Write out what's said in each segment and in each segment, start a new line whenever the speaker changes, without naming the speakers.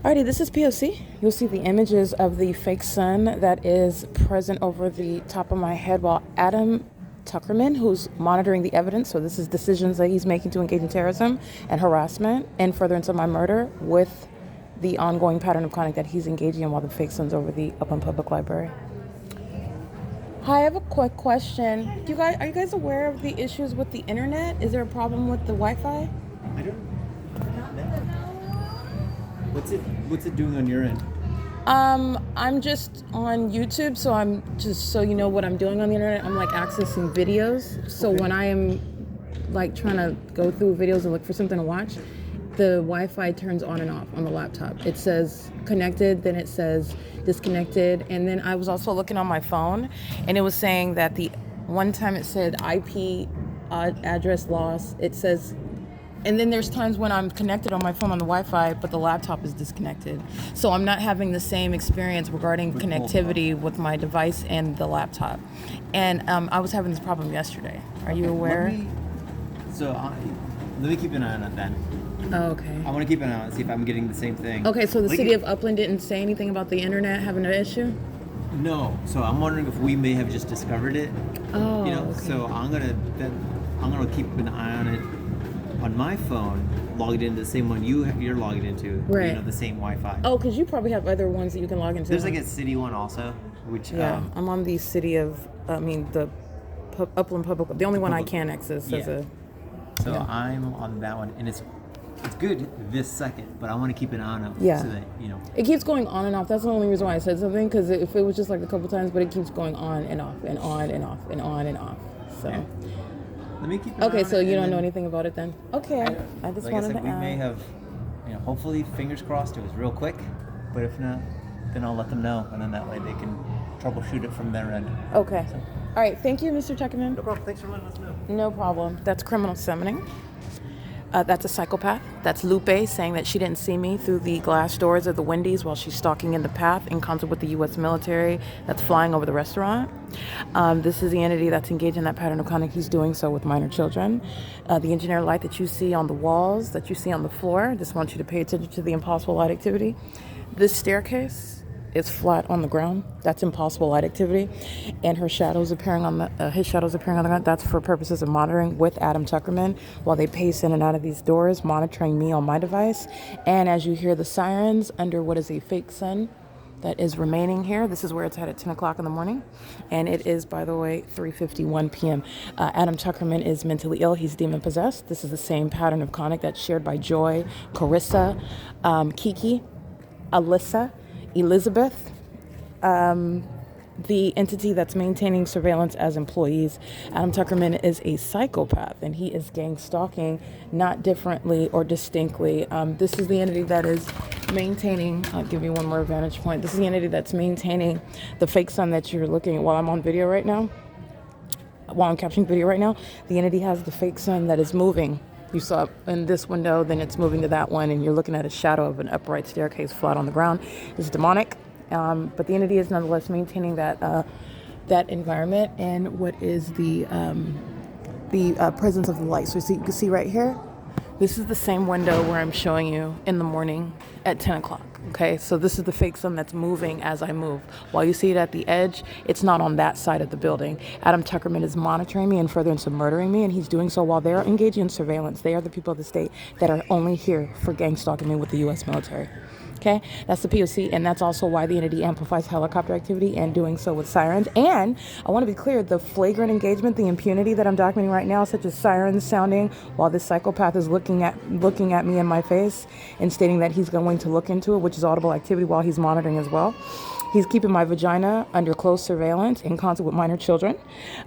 Alrighty, this is P.O.C. You'll see the images of the fake sun that is present over the top of my head while Adam Tuckerman, who's monitoring the evidence, so this is decisions that he's making to engage in terrorism and harassment and furtherance of my murder with the ongoing pattern of conduct that he's engaging in while the fake sun's over the Upland Public Library. Hi, I have a quick question. Are you guys aware of the issues with the internet? Is there a problem with the Wi-Fi?
I don't know. What's it doing on your end?
I'm just on YouTube, so I'm just so you know what I'm doing on the internet. I'm like accessing videos. So when I am like trying to go through videos and look for something to watch, the Wi-Fi turns on and off on the laptop. It says connected, then it says disconnected, and then I was also looking on my phone, and it was saying that the one time it said IP address loss. It says. And then there's times when I'm connected on my phone on the Wi-Fi, but the laptop is disconnected. So I'm not having the same experience regarding connectivity with my device and the laptop. And I was having this problem yesterday. Are you aware?
Let me keep an eye on it then.
Oh, okay.
I want to keep an eye on it, see if I'm getting the same thing.
Okay, so the city of Upland didn't say anything about the internet having an issue?
No. So I'm wondering if we may have just discovered it.
Oh,
okay. So I'm gonna keep an eye on it. On my phone, logged into the same one you're logged into,
right?
You know, the same Wi-Fi.
Oh, because you probably have other ones that you can log into.
There's like a city one also, which
I'm on the city of, the Upland Public. The only one I can access as a.
So I'm on that one, and it's good this second, but I want to keep an eye on it so that
It keeps going on and off. That's the only reason why I said something, because if it was just like a couple times, but it keeps going on and off and on and off and on and off. So.
Okay. Let me keep an eye
Okay,
on
so
it,
you don't know anything about it then? Okay, I just
like
wanted
I said,
to ask.
we may have, hopefully, fingers crossed, it was real quick. But if not, then I'll let them know, and then that way they can troubleshoot it from their end.
Okay. All right, thank you, Mr. Tuckerman.
No problem. Thanks for letting us know.
No problem. That's criminal summoning. That's a psychopath. That's Lupe saying that she didn't see me through the glass doors of the Wendy's while she's stalking in the path in concert with the U.S. military that's flying over the restaurant. This is the entity that's engaged in that pattern of conduct. He's doing so with minor children. The engineer light that you see on the walls, that you see on the floor, just want you to pay attention to the impossible light activity. This staircase is flat on the ground. That's impossible light activity, and her shadows appearing on the his shadows appearing on the ground. That's for purposes of monitoring with Adam Tuckerman while they pace in and out of these doors, monitoring me on my device. And as you hear the sirens under what is a fake sun that is remaining here, this is where it's at 10 o'clock in the morning, and it is, by the way, 3:51 p.m. Adam Tuckerman is mentally ill. He's demon possessed. This is the same pattern of conduct that's shared by Joy, Carissa, Kiki, Alyssa, Elizabeth, the entity that's maintaining surveillance as employees. Adam Tuckerman is a psychopath, and he is gang stalking, not differently or distinctly. This is the entity that is maintaining, I'll give you one more vantage point. This is the entity that's maintaining the fake sun that you're looking at while I'm on video right now. While I'm capturing video right now, the entity has the fake sun that is moving. You saw it in this window, then it's moving to that one, and you're looking at a shadow of an upright staircase flat on the ground. It's demonic, but the entity is nonetheless maintaining that environment and what is the presence of the light. So you can see right here, this is the same window where I'm showing you in the morning at 10 o'clock. Okay, so this is the fake sun that's moving as I move. While you see it at the edge, it's not on that side of the building. Adam Tuckerman is monitoring me and furtherance of murdering me, and he's doing so while they're engaging in surveillance. They are the people of the state that are only here for gang stalking me with the U.S. military. Okay, that's the P.O.C, and that's also why the entity amplifies helicopter activity and doing so with sirens. And I want to be clear, the flagrant engagement, the impunity that I'm documenting right now, such as sirens sounding while this psychopath is looking at me in my face and stating that he's going to look into it, which is audible activity while he's monitoring as well. He's keeping my vagina under close surveillance in concert with minor children,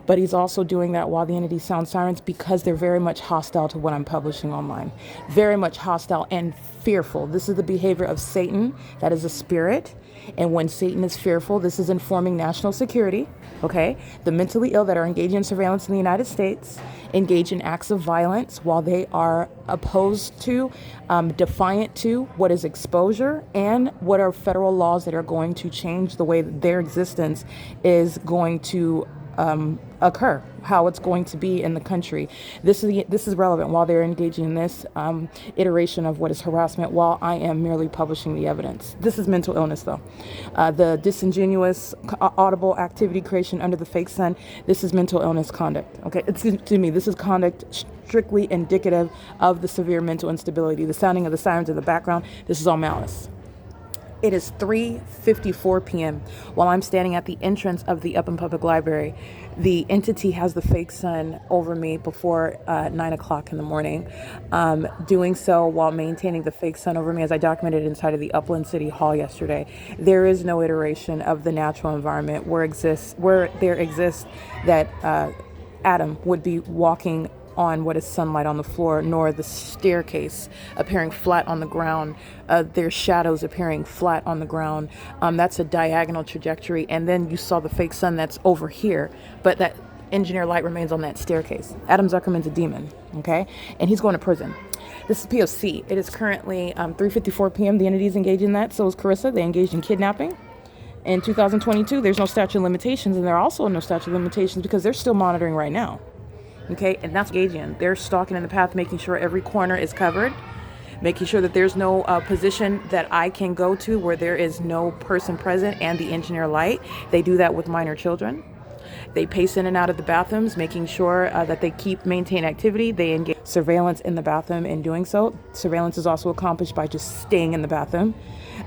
but he's also doing that while the entity sounds sirens because they're very much hostile to what I'm publishing online. Very much hostile and fearful. This is the behavior of Satan. That is a spirit. And when Satan is fearful, this is informing national security, okay? The mentally ill that are engaging in surveillance in the United States engage in acts of violence while they are opposed to, defiant to what is exposure and what are federal laws that are going to change the way that their existence is going to occur, how it's going to be in the country. This is relevant while they're engaging in this iteration of what is harassment, while I am merely publishing the evidence. This is mental illness, though. The disingenuous, audible activity creation under the fake sun. This is mental illness conduct. Okay, excuse me. This is conduct strictly indicative of the severe mental instability. The sounding of the sirens in the background. This is all malice. It is 3:54 p.m. while I'm standing at the entrance of the Upland Public Library. The entity has the fake sun over me before 9 o'clock in the morning, doing so while maintaining the fake sun over me, as I documented inside of the Upland City Hall yesterday. There is no iteration of the natural environment where there exists that Adam would be walking on what is sunlight on the floor, nor the staircase appearing flat on the ground. There's shadows appearing flat on the ground. That's a diagonal trajectory. And then you saw the fake sun that's over here, but that engineer light remains on that staircase. Adam Zuckerman's a demon, okay? And he's going to prison. This is P.O.C. It is currently 3:54 p.m. The entity's engaged in that. So is Carissa. They engaged in kidnapping. In 2022, there's no statute of limitations, and there are also no statute of limitations because they're still monitoring right now. Okay, and that's engaging. They're stalking in the path, making sure every corner is covered, making sure that there's no position that I can go to where there is no person present and the engineer light. They do that with minor children. They pace in and out of the bathrooms, making sure that they maintain activity. They engage surveillance in the bathroom. In doing so, surveillance is also accomplished by just staying in the bathroom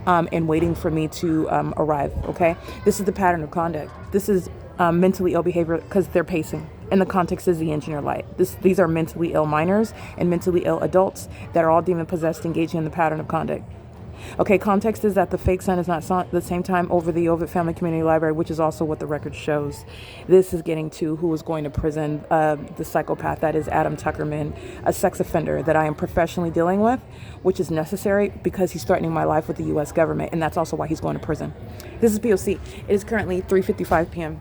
and waiting for me to arrive. Okay, this is the pattern of conduct. This is mentally ill behavior because they're pacing. And the context is the engineer light. These are mentally ill minors and mentally ill adults that are all demon possessed, engaging in the pattern of conduct. Okay, context is that the fake sun is not at the same time over the Ovid Family Community Library, which is also what the record shows. This is getting to who is going to prison, the psychopath that is Adam Tuckerman, a sex offender that I am professionally dealing with, which is necessary because he's threatening my life with the U.S. government, and that's also why he's going to prison. This is P.O.C. It is currently 3:55 p.m.